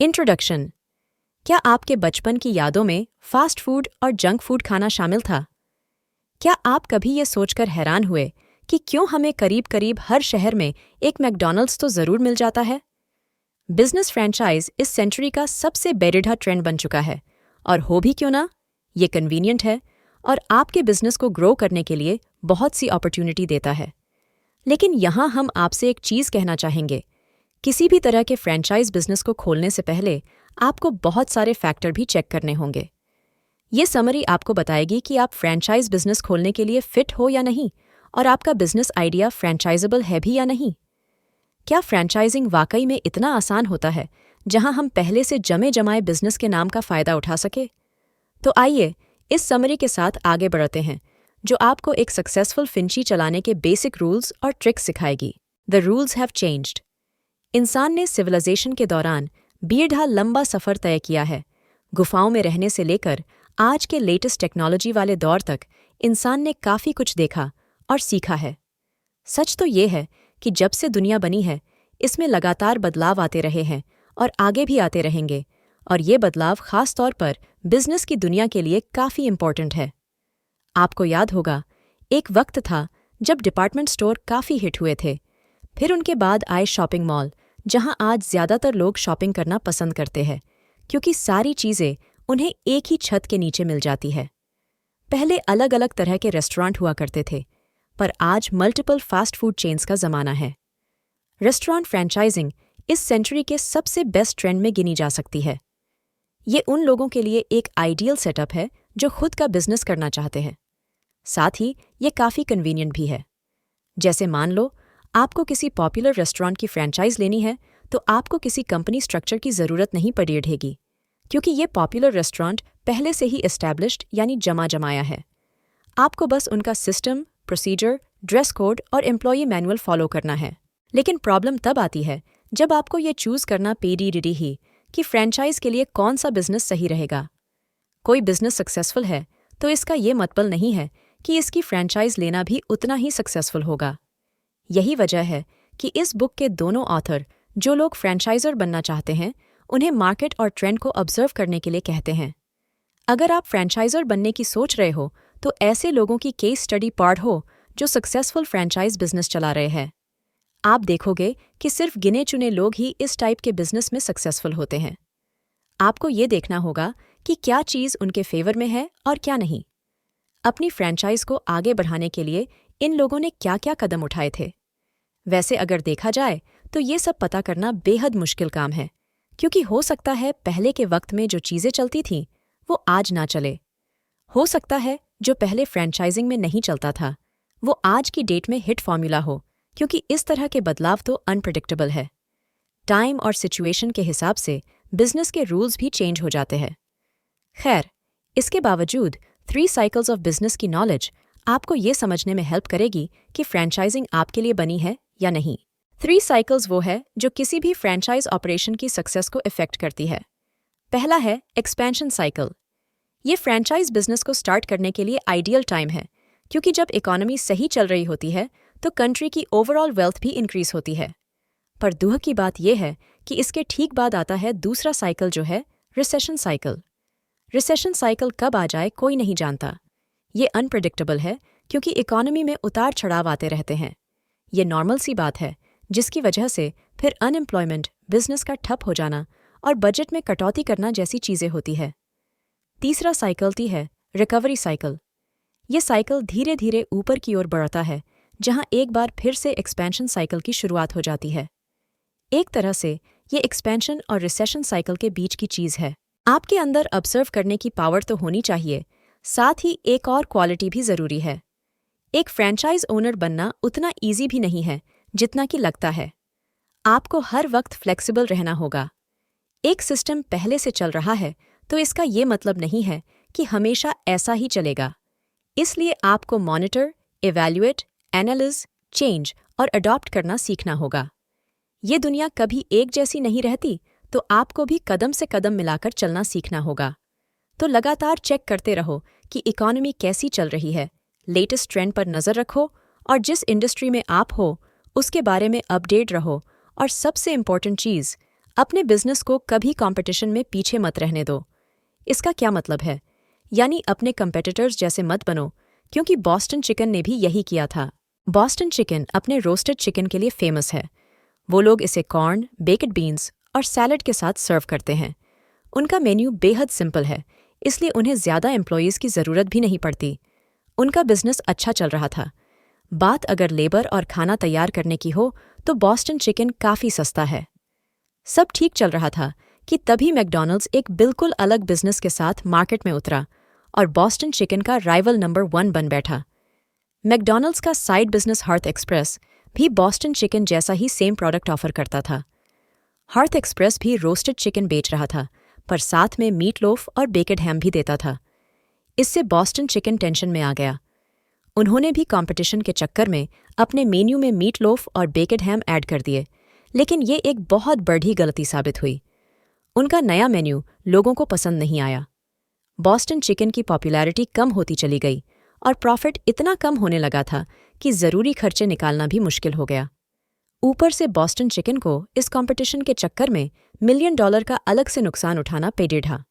Introduction. क्या आपके बचपन की यादों में फास्ट फूड और जंक फूड खाना शामिल था? क्या आप कभी ये सोचकर हैरान हुए कि क्यों हमें करीब करीब हर शहर में एक मैकडॉनल्ड्स तो ज़रूर मिल जाता है? बिजनेस फ्रेंचाइज इस सेंचुरी का सबसे बेरिडा ट्रेंड बन चुका है, और हो भी क्यों ना, ये कन्वीनियंट है और आपके बिजनेस को ग्रो करने के लिए बहुत सी अपॉर्चुनिटी देता है। लेकिन यहाँ हम आपसे एक चीज़ कहना चाहेंगे, किसी भी तरह के फ्रेंचाइज बिजनेस को खोलने से पहले आपको बहुत सारे फैक्टर भी चेक करने होंगे। ये समरी आपको बताएगी कि आप फ्रेंचाइज बिजनेस खोलने के लिए फिट हो या नहीं, और आपका बिजनेस आइडिया फ्रेंचाइजेबल है भी या नहीं। क्या फ्रेंचाइजिंग वाकई में इतना आसान होता है जहां हम पहले से जमे जमाए बिजनेस के नाम का फायदा उठा सके? तो आइए इस समरी के साथ आगे बढ़ते हैं, जो आपको एक सक्सेसफुल फिंची चलाने के बेसिक रूल्स और ट्रिक्स सिखाएगी। The rules have changed. इंसान ने सिविलाइजेशन के दौरान बेढ़ा लंबा सफ़र तय किया है। गुफाओं में रहने से लेकर आज के लेटेस्ट टेक्नोलॉजी वाले दौर तक इंसान ने काफ़ी कुछ देखा और सीखा है। सच तो ये है कि जब से दुनिया बनी है, इसमें लगातार बदलाव आते रहे हैं और आगे भी आते रहेंगे, और ये बदलाव ख़ास तौर पर बिजनेस की दुनिया के लिए काफ़ी इम्पोर्टेंट है। आपको याद होगा, एक वक्त था जब डिपार्टमेंट स्टोर काफ़ी हिट हुए थे। फिर उनके बाद आए शॉपिंग मॉल, जहां आज ज़्यादातर लोग शॉपिंग करना पसंद करते हैं, क्योंकि सारी चीज़ें उन्हें एक ही छत के नीचे मिल जाती है। पहले अलग अलग तरह के रेस्टोरेंट हुआ करते थे, पर आज मल्टीपल फास्ट फूड चेन्स का ज़माना है। रेस्टोरेंट फ्रेंचाइजिंग इस सेंचुरी के सबसे बेस्ट ट्रेंड में गिनी जा सकती है। ये उन लोगों के लिए एक आइडियल सेटअप है जो खुद का बिजनेस करना चाहते हैं। साथ ही ये काफ़ी कन्वीनियंट भी है। जैसे मान लो आपको किसी पॉपुलर रेस्टोरेंट की फ्रेंचाइज लेनी है, तो आपको किसी कंपनी स्ट्रक्चर की ज़रूरत नहीं पड़ेगी, क्योंकि ये पॉपुलर रेस्टोरेंट पहले से ही एस्टैब्लिश्ड यानी जमा जमाया है। आपको बस उनका सिस्टम, प्रोसीजर, ड्रेस कोड और एम्प्लॉई मैनुअल फॉलो करना है। लेकिन प्रॉब्लम तब आती है जब आपको ये चूज़ करना पेडी ही कि फ्रेंचाइज के लिए कौन सा बिजनेस सही रहेगा। कोई बिजनेस सक्सेसफुल है तो इसका ये मतलब नहीं है कि इसकी फ्रेंचाइज लेना भी उतना ही सक्सेसफुल होगा। यही वजह है कि इस बुक के दोनों ऑथर, जो लोग फ्रेंचाइजर बनना चाहते हैं, उन्हें मार्केट और ट्रेंड को ऑब्जर्व करने के लिए कहते हैं। अगर आप फ्रेंचाइजर बनने की सोच रहे हो, तो ऐसे लोगों की केस स्टडी पढ़ो जो सक्सेसफुल फ्रेंचाइज बिजनेस चला रहे हैं। आप देखोगे कि सिर्फ गिने चुने लोग ही इस टाइप के बिजनेस में सक्सेसफुल होते हैं। आपको ये देखना होगा कि क्या चीज़ उनके फेवर में है और क्या नहीं। अपनी फ्रेंचाइज को आगे बढ़ाने के लिए इन लोगों ने क्या क्या कदम उठाए थे। वैसे अगर देखा जाए तो ये सब पता करना बेहद मुश्किल काम है, क्योंकि हो सकता है पहले के वक्त में जो चीज़ें चलती थीं वो आज ना चले। हो सकता है जो पहले फ्रेंचाइजिंग में नहीं चलता था वो आज की डेट में हिट फॉर्मूला हो, क्योंकि इस तरह के बदलाव तो अनप्रेडिक्टेबल है। टाइम और सिचुएशन के हिसाब से बिजनेस के रूल्स भी चेंज हो जाते हैं। खैर, इसके बावजूद 3 साइकिल्स ऑफ बिजनेस की नॉलेज आपको ये समझने में हेल्प करेगी कि फ्रेंचाइजिंग आपके लिए बनी है या नहीं। 3 साइकिल्स वो है जो किसी भी फ्रेंचाइज ऑपरेशन की सक्सेस को इफेक्ट करती है। पहला है एक्सपेंशन साइकिल। ये फ्रेंचाइज बिजनेस को स्टार्ट करने के लिए आइडियल टाइम है, क्योंकि जब इकोनॉमी सही चल रही होती है तो कंट्री की ओवरऑल वेल्थ भी इंक्रीज होती है। पर दुख की बात यह है कि इसके ठीक बाद आता है दूसरा साइकिल, जो है रिसेशन साइकिल। रिसेशन साइकिल कब आ जाए कोई नहीं जानता। ये अनप्रेडिक्टेबल है, क्योंकि इकोनॉमी में उतार चढ़ाव आते रहते हैं। ये नॉर्मल सी बात है, जिसकी वजह से फिर अनएम्प्लॉयमेंट, बिजनेस का ठप हो जाना और बजट में कटौती करना जैसी चीज़ें होती है। तीसरा साइकिल है रिकवरी साइकिल। ये साइकिल धीरे धीरे ऊपर की ओर बढ़ता है, जहां एक बार फिर से एक्सपेंशन साइकिल की शुरुआत हो जाती है। एक तरह से ये एक्सपेंशन और रिसेशन साइकिल के बीच की चीज़ है। आपके अंदर ऑब्जर्व करने की पावर तो होनी चाहिए, साथ ही एक और क्वालिटी भी ज़रूरी है। एक फ्रेंचाइज ओनर बनना उतना ईजी भी नहीं है जितना कि लगता है। आपको हर वक्त फ्लेक्सिबल रहना होगा। एक सिस्टम पहले से चल रहा है तो इसका ये मतलब नहीं है कि हमेशा ऐसा ही चलेगा। इसलिए आपको मॉनिटर, इवैल्यूएट, एनालाइज, चेंज और अडॉप्ट करना सीखना होगा। ये दुनिया कभी एक जैसी नहीं रहती, तो आपको भी कदम से कदम मिलाकर चलना सीखना होगा। तो लगातार चेक करते रहो कि इकोनॉमी कैसी चल रही है, लेटेस्ट ट्रेंड पर नज़र रखो, और जिस इंडस्ट्री में आप हो उसके बारे में अपडेट रहो, और सबसे इम्पोर्टेंट चीज़, अपने बिजनेस को कभी कंपटीशन में पीछे मत रहने दो। इसका क्या मतलब है? यानी अपने कंपेटिटर्स जैसे मत बनो, क्योंकि बॉस्टन चिकन ने भी यही किया था। बॉस्टन चिकन अपने रोस्टेड चिकन के लिए फेमस है। वो लोग इसे कॉर्न, बेक्ड बीन्स और सैलड के साथ सर्व करते हैं। उनका मेन्यू बेहद सिंपल है, इसलिए उन्हें ज़्यादा एम्प्लॉयज़ की ज़रूरत भी नहीं पड़ती। उनका बिजनेस अच्छा चल रहा था। बात अगर लेबर और खाना तैयार करने की हो तो बॉस्टन चिकन काफ़ी सस्ता है। सब ठीक चल रहा था कि तभी मैकडॉनल्ड्स एक बिल्कुल अलग बिजनेस के साथ मार्केट में उतरा और बॉस्टन चिकन का राइवल नंबर 1 बन बैठा। मैकडॉनल्ड्स का साइड बिजनेस हर्थ एक्सप्रेस भी बॉस्टन चिकन जैसा ही सेम प्रोडक्ट ऑफर करता था। हर्थ एक्सप्रेस भी रोस्टेड चिकन बेच रहा था, पर साथ में मीट लोफ और बेकेड हैम भी देता था। इससे बॉस्टन चिकन टेंशन में आ गया। उन्होंने भी कंपटीशन के चक्कर में अपने मेन्यू में मीट लोफ और बेकेड हैम ऐड कर दिए, लेकिन ये एक बहुत बड़ी गलती साबित हुई। उनका नया मेन्यू लोगों को पसंद नहीं आया। बॉस्टन चिकन की पॉपुलैरिटी कम होती चली गई और प्रॉफिट इतना कम होने लगा था कि ज़रूरी खर्चे निकालना भी मुश्किल हो गया। ऊपर से बॉस्टन चिकन को इस कंपटीशन के चक्कर में $1 मिलियन का अलग से नुकसान उठाना पेड़ था।